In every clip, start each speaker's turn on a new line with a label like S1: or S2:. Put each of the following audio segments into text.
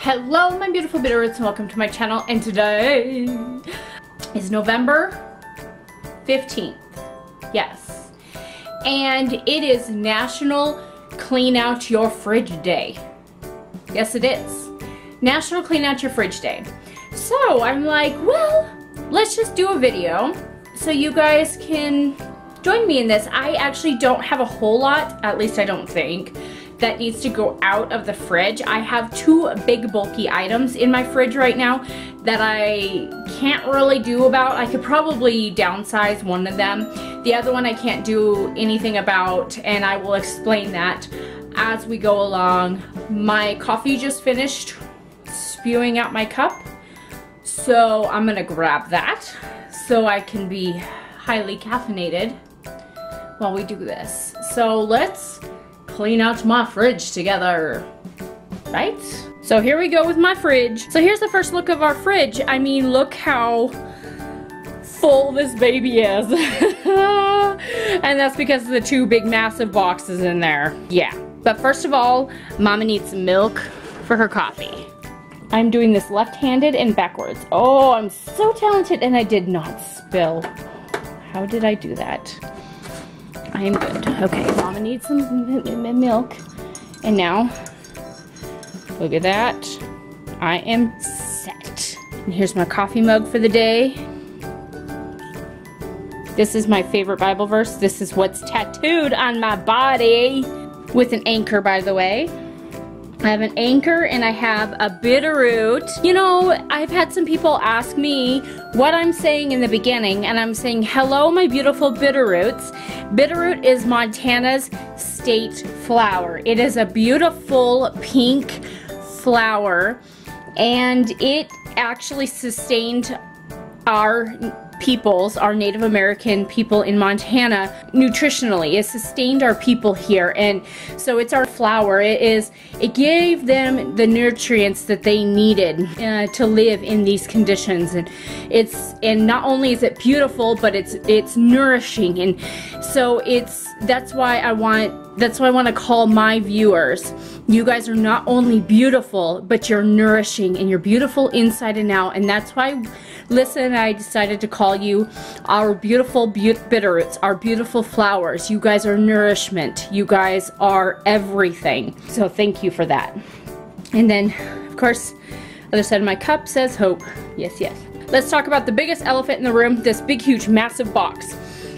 S1: Hello my beautiful Bitterroots and welcome to my channel, and today is November 15th. Yes. And it is National Clean Out Your Fridge Day. Yes it is. National Clean Out Your Fridge Day. So I'm like, well, let's just do a video so you guys can join me in this. I actually don't have a whole lot, at least I don't think, that needs to go out of the fridge. I have two big bulky items in my fridge right now that I can't really do about. I could probably downsize one of them. The other one I can't do anything about, and I will explain that as we go along. My coffee just finished spewing out my cup, so I'm gonna grab that so I can be highly caffeinated while we do this. So let's clean out my fridge together, right? So here we go with my fridge. So here's the first look of our fridge. I mean, look how full this baby is. And that's because of the two big massive boxes in there. Yeah, but first of all, Mama needs some milk for her coffee. I'm doing this left-handed and backwards. Oh, I'm so talented, and I did not spill. How did I do that? I am good. Okay, Mama needs some milk. And now, look at that. I am set. And here's my coffee mug for the day. This is my favorite Bible verse. This is what's tattooed on my body. With an anchor, by the way. I have an anchor and I have a Bitterroot. You know, I've had some people ask me what I'm saying in the beginning, and I'm saying, hello my beautiful Bitterroots. Bitterroot is Montana's state flower. It is a beautiful pink flower, and it actually sustained our Native American people in Montana nutritionally. It sustained our people here, and so it's our flower. It gave them the nutrients that they needed to live in these conditions, and not only is it beautiful, but it's nourishing, and so that's why I want to call my viewers. You guys are not only beautiful, but you're nourishing, and you're beautiful inside and out, and that's why Lyssah and I decided to call you our beautiful Bitterroots, our beautiful flowers. You guys are nourishment. You guys are everything. So thank you for that. And then, of course, other side of my cup says hope. Yes, yes. Let's talk about the biggest elephant in the room, this big, huge, massive box.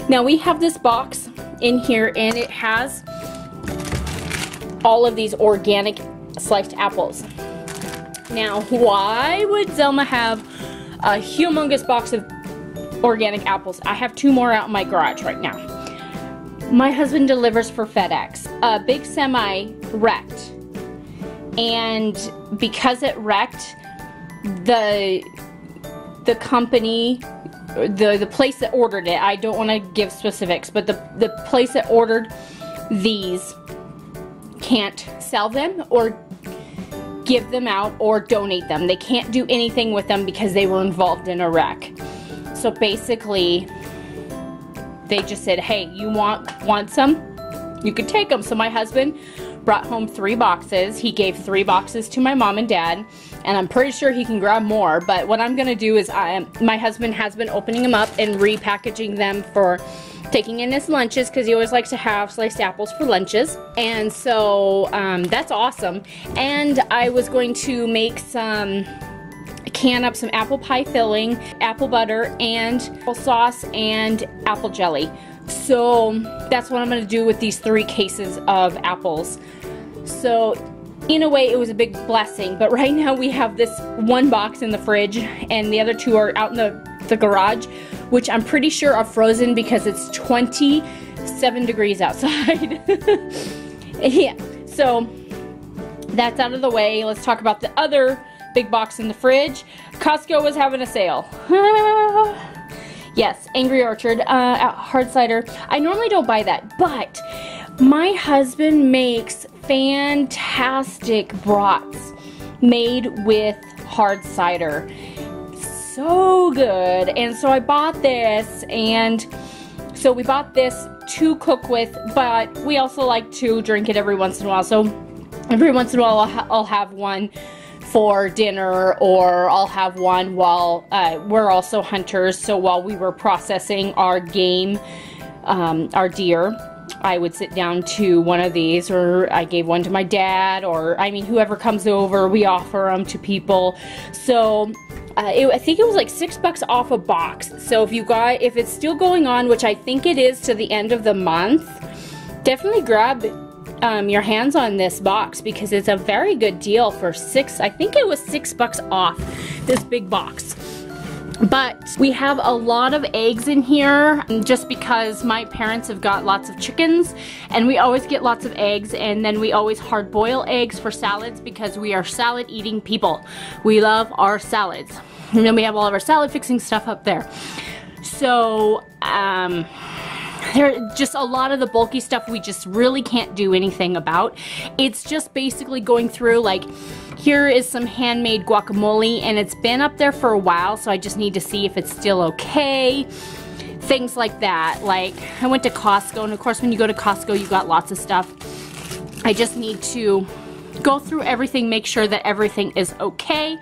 S1: Now we have this box in here, and it has all of these organic sliced apples. Now, why would Zelma have a humongous box of organic apples? I have two more out in my garage right now. My husband delivers for FedEx. A big semi wrecked, and because it wrecked, the company, the place that ordered it, I don't want to give specifics, but the place that ordered these can't sell them or give them out or donate them. They can't do anything with them because they were involved in a wreck. So basically, they just said, hey, you want some? You could take them. So my husband brought home 3 boxes. He gave 3 boxes to my mom and dad, and I'm pretty sure he can grab more, but what I'm gonna do is my husband has been opening them up and repackaging them for taking in his lunches, because he always likes to have sliced apples for lunches. And so that's awesome. And I was going to make can up some apple pie filling, apple butter, and apple sauce and apple jelly. So that's what I'm going to do with these 3 cases of apples. So in a way, it was a big blessing, but right now we have this 1 box in the fridge, and the other 2 are out in the garage, which I'm pretty sure are frozen because it's 27 degrees outside. Yeah, so that's out of the way. Let's talk about the other big box in the fridge. Costco was having a sale. Yes, Angry Orchard hard cider. I normally don't buy that, but my husband makes fantastic brats made with hard cider. So good. And so I bought this, and so we bought this to cook with, but we also like to drink it every once in a while. So every once in a while I'll have one for dinner, or I'll have one while we're also hunters, so while we were processing our game, our deer, I would sit down to one of these, or I gave one to my dad, or I mean whoever comes over, we offer them to people. So I think it was like $6 off a box. So if it's still going on, which I think it is to the end of the month, definitely grab your hands on this box, because it's a very good deal for I think it was $6 off this big box. But we have a lot of eggs in here, just because my parents have got lots of chickens, and we always get lots of eggs, and then we always hard boil eggs for salads, because we are salad eating people. We love our salads. And then we have all of our salad fixing stuff up there. So there just a lot of the bulky stuff we just really can't do anything about. It's just basically going through, like, here is some handmade guacamole, and it's been up there for a while, so I just need to see if it's still okay. Things like that. Like, I went to Costco, and of course when you go to Costco you got lots of stuff. I just need to go through everything, make sure that everything is okay.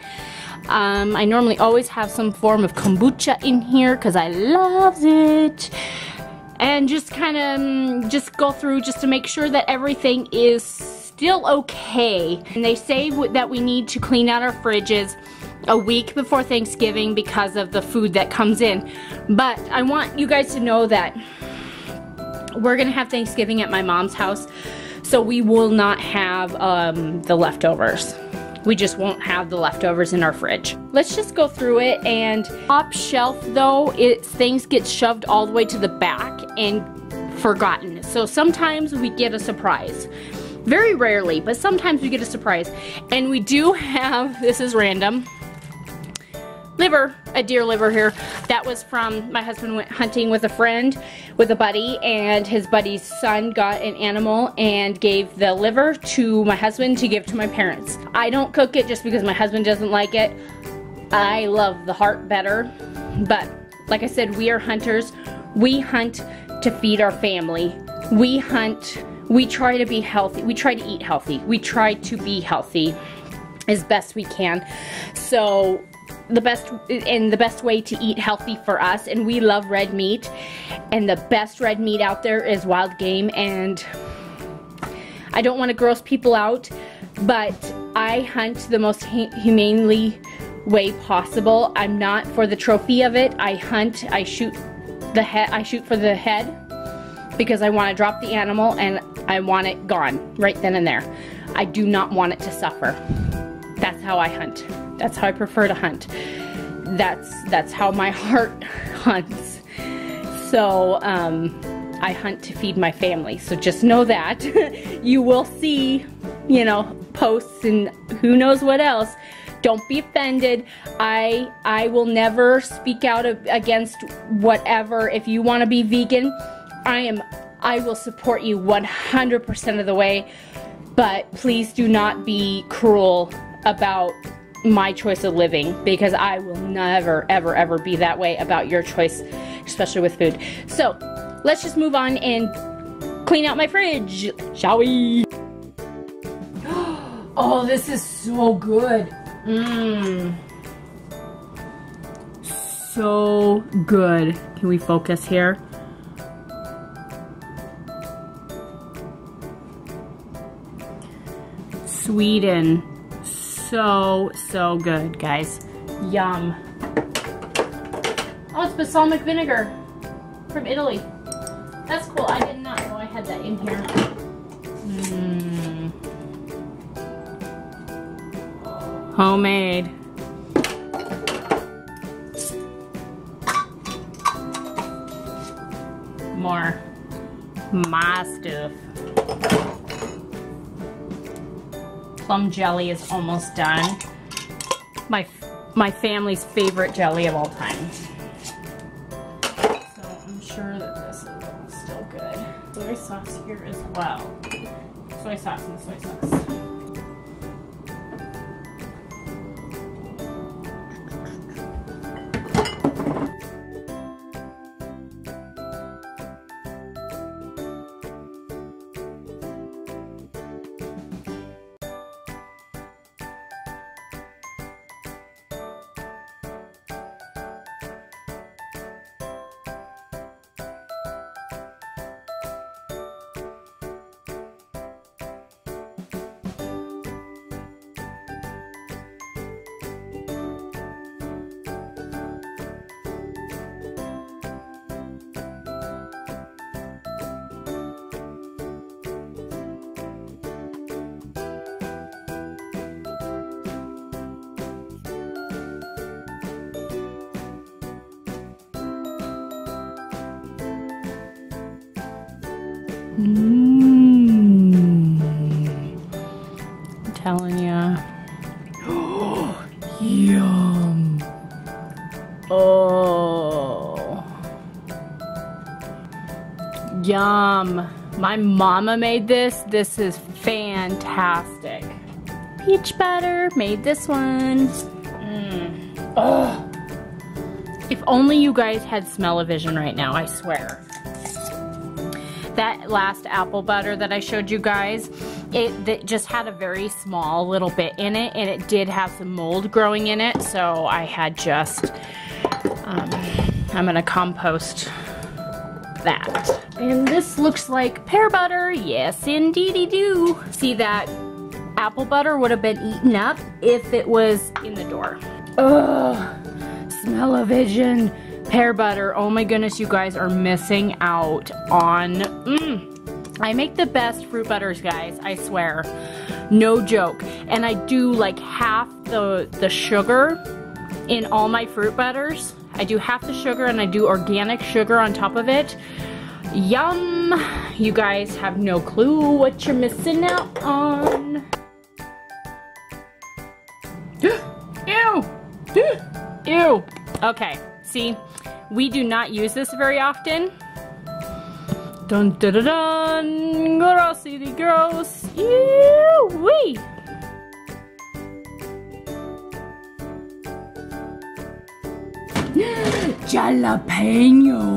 S1: I normally always have some form of kombucha in here because I love it. And just kind of just go through just to make sure that everything is still okay. And they say that we need to clean out our fridges a week before Thanksgiving because of the food that comes in. But I want you guys to know that we're gonna have Thanksgiving at my mom's house, so we will not have the leftovers. We just won't have the leftovers in our fridge. Let's just go through it. And top shelf though, things get shoved all the way to the back and forgotten. So sometimes we get a surprise. Very rarely, but sometimes we get a surprise. And we do have, this is random, a deer liver here. That was from, my husband went hunting with a friend, with a buddy, and his buddy's son got an animal and gave the liver to my husband to give to my parents. I don't cook it just because my husband doesn't like it. I love the heart better. But like I said, we are hunters. We hunt to feed our family. We hunt, we try to be healthy. We try to eat healthy. We try to be healthy as best we can. So the best way to eat healthy for us, and we love red meat, and the best red meat out there is wild game. And I don't want to gross people out, but I hunt the most humanely way possible. I'm not for the trophy of it. I hunt, I shoot for the head because I want to drop the animal and I want it gone right then and there. I do not want it to suffer. That's how I hunt. That's how I prefer to hunt. That's how my heart hunts. So I hunt to feed my family. So just know that. You will see, you know, posts and who knows what else. Don't be offended. I will never speak out against whatever. If you want to be vegan, I will support you 100% of the way. But please do not be cruel about my choice of living, because I will never ever ever be that way about your choice, especially with food. So let's just move on and clean out my fridge, shall we? Oh, this is so good. So good. Can we focus here? Sweden. So good, guys. Yum. Oh, it's balsamic vinegar from Italy. That's cool. I did not know I had that in here. Homemade. More my stuff. Plum jelly is almost done. My family's favorite jelly of all time. So I'm sure that this is still good. Soy sauce here as well. Soy sauce and soy sauce. I'm telling ya. Yum. Oh. Yum. My mama made this. This is fantastic. Peach butter made this one. Oh. If only you guys had smell-o-vision right now, I swear. That last apple butter that I showed you guys, it just had a very small little bit in it, and it did have some mold growing in it, so I had just, I'm gonna compost that. And this looks like pear butter. Yes, indeedy do. See, that apple butter would have been eaten up if it was in the door. Ugh. Smell-o-vision, pear butter. Oh my goodness, you guys are missing out on, I make the best fruit butters, guys, I swear. No joke. And I do like half the sugar in all my fruit butters. I do half the sugar and I do organic sugar on top of it. Yum! You guys have no clue what you're missing out on. Ew! Ew! Okay, see, we do not use this very often. Dun dun dun dun! Grossity gross! Ew! Wee! Jalapenos!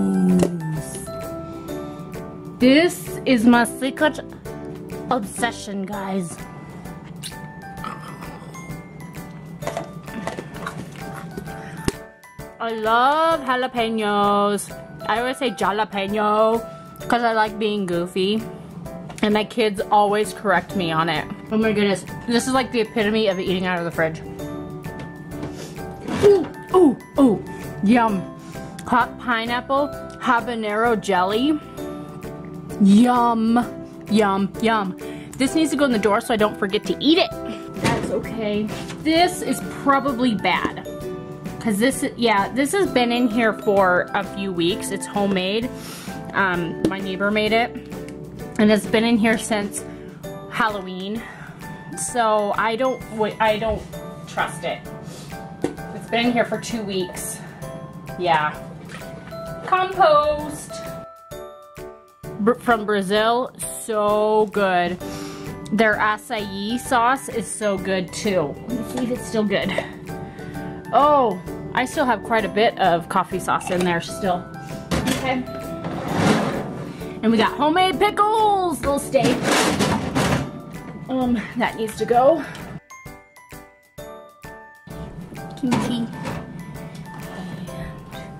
S1: This is my secret obsession, guys. I love jalapenos. I always say jalapeno because I like being goofy. And my kids always correct me on it. Oh my goodness. This is like the epitome of eating out of the fridge. Ooh, ooh, ooh. Yum. Hot pineapple habanero jelly. Yum. Yum, yum. This needs to go in the door so I don't forget to eat it. That's okay. This is probably bad. Cause this has been in here for a few weeks. It's homemade. My neighbor made it, and it's been in here since Halloween. So I don't trust it. It's been in here for 2 weeks. Yeah. Compost from Brazil, so good. Their acai sauce is so good too. Let me see if it's still good. Oh, I still have quite a bit of coffee sauce in there still. Okay. And we got homemade pickles. They'll stay. That needs to go. Kimchi.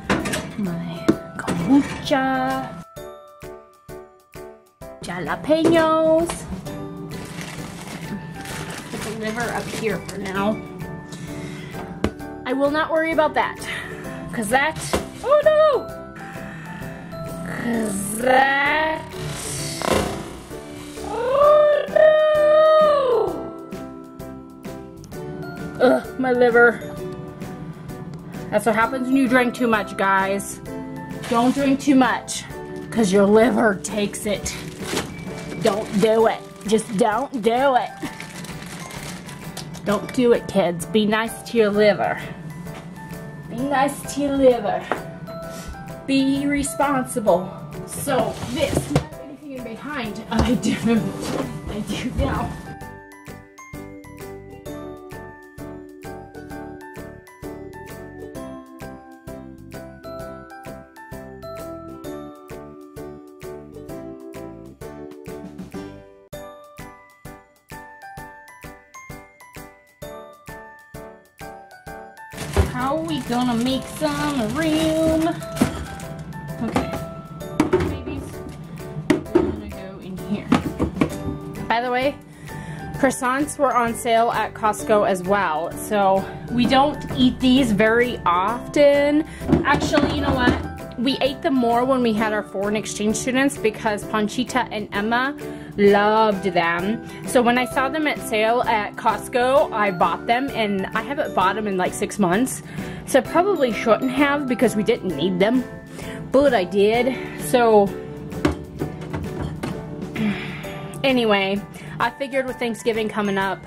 S1: And my kombucha. Jalapenos. Put the liver up here for now. I will not worry about that, cause that, oh no, cause that, oh no, ugh, my liver. That's what happens when you drink too much, guys. Don't drink too much, cause your liver takes it. Don't do it. Just don't do it. Don't do it, kids. Be nice to your liver. Be nice to your liver. Be responsible. So this, not anything behind. I do now. How are we gonna make some room? Okay, babies, we're gonna go in here. By the way, croissants were on sale at Costco as well, so we don't eat these very often. Actually, you know what? We ate them more when we had our foreign exchange students because Panchita and Emma loved them. So when I saw them at sale at Costco, I bought them, and I haven't bought them in like 6 months. So I probably shouldn't have because we didn't need them, but I did. So Anyway, I figured with Thanksgiving coming up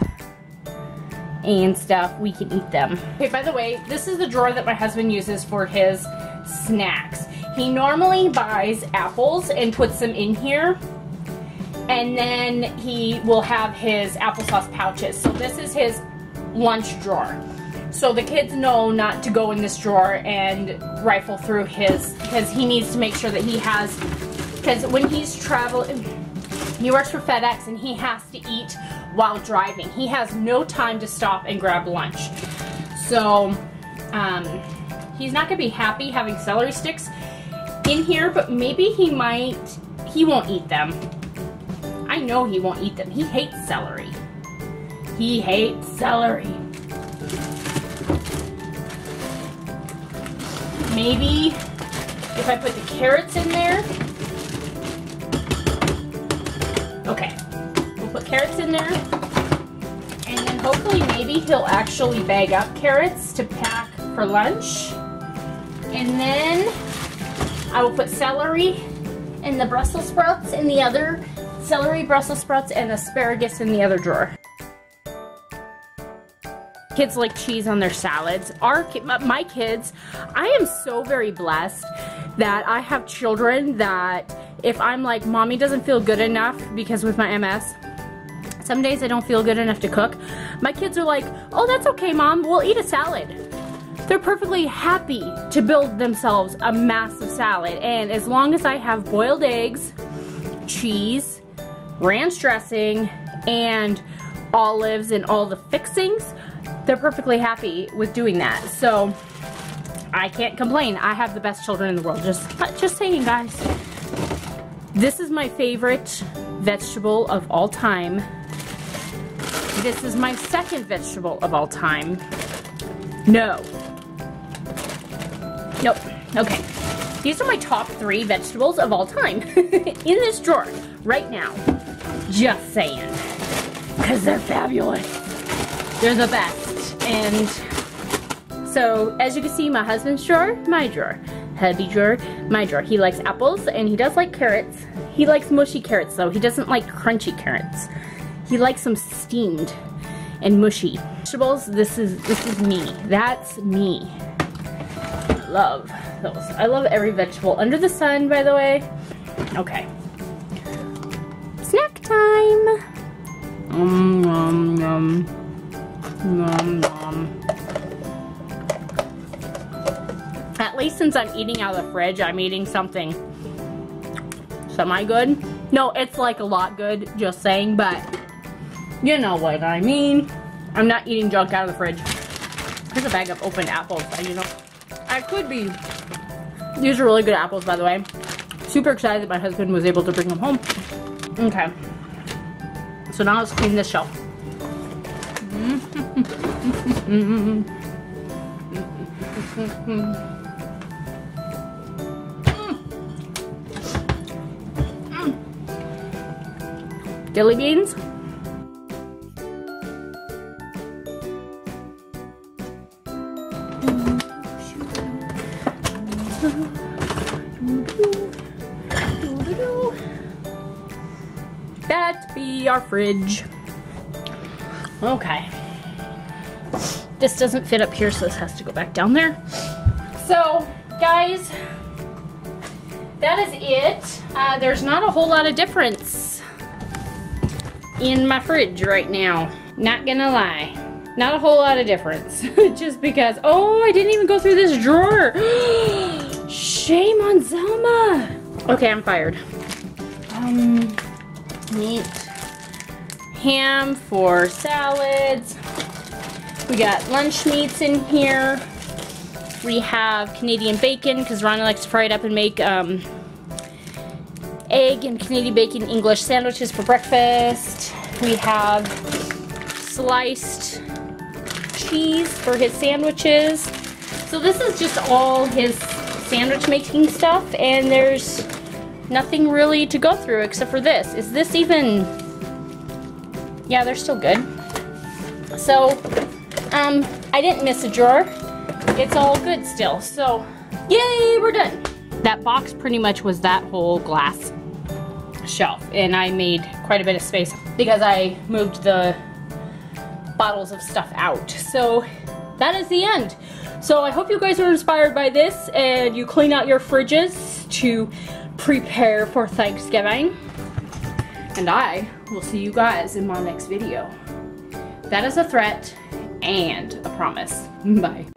S1: and stuff, we can eat them. Okay, by the way, this is the drawer that my husband uses for his snacks. He normally buys apples and puts them in here, and then he will have his applesauce pouches. So this is his lunch drawer. So the kids know not to go in this drawer and rifle through his, because he needs to make sure that he has, because when he's traveling, he works for FedEx and he has to eat while driving. He has no time to stop and grab lunch. So he's not gonna be happy having celery sticks in here, but maybe he won't eat them. I know he won't eat them. He hates celery. He hates celery. Maybe if I put the carrots in there. Okay, we'll put carrots in there. And then hopefully maybe he'll actually bag up carrots to pack for lunch. And then I will put celery and the Brussels sprouts in the other, celery, Brussels sprouts, and asparagus in the other drawer. Kids like cheese on their salads. My kids, I am so very blessed that I have children that if I'm like, mommy doesn't feel good enough, because with my MS, some days I don't feel good enough to cook. My kids are like, oh, that's okay, Mom, we'll eat a salad. They're perfectly happy to build themselves a massive salad. And as long as I have boiled eggs, cheese, ranch dressing, and olives and all the fixings, they're perfectly happy with doing that. So I can't complain. I have the best children in the world. Just saying, guys. This is my favorite vegetable of all time. This is my second vegetable of all time. No. Nope. Okay. These are my top 3 vegetables of all time in this drawer right now. Just saying. Because they're fabulous. They're the best. And so, as you can see, my husband's drawer, my drawer. Hubby drawer, my drawer. He likes apples and he does like carrots. He likes mushy carrots though. He doesn't like crunchy carrots. He likes them steamed and mushy. Vegetables, this is me. That's me. I love those. I love every vegetable under the sun, by the way. Okay. Snack time. Nom, nom. Nom, nom. At least since I'm eating out of the fridge, I'm eating something semi-good. No, it's like a lot good, just saying, but you know what I mean. I'm not eating junk out of the fridge. Here's a bag of opened apples. You know, I could be. These are really good apples, by the way. Super excited that my husband was able to bring them home. Okay. So now let's clean this shelf. Dilly beans. That be our fridge. Okay. This doesn't fit up here, so this has to go back down there. So, guys, that is it. There's not a whole lot of difference in my fridge right now. Not gonna lie. Not a whole lot of difference. Just because, oh, I didn't even go through this drawer. Shame on Zelma. Okay, I'm fired. Meat. Ham for salads. We got lunch meats in here. We have Canadian bacon, because Ronnie likes to fry it up and make egg and Canadian bacon English sandwiches for breakfast. We have sliced cheese for his sandwiches. So this is just all his sandwich making stuff, and there's nothing really to go through except for this. Is this even... Yeah, they're still good. So, I didn't miss a drawer. It's all good still. So, yay, we're done. That box pretty much was that whole glass. shelf, and I made quite a bit of space because I moved the bottles of stuff out. So that is the end. So I hope you guys are inspired by this and you clean out your fridges to prepare for Thanksgiving. And I will see you guys in my next video. That is a threat and a promise. Bye.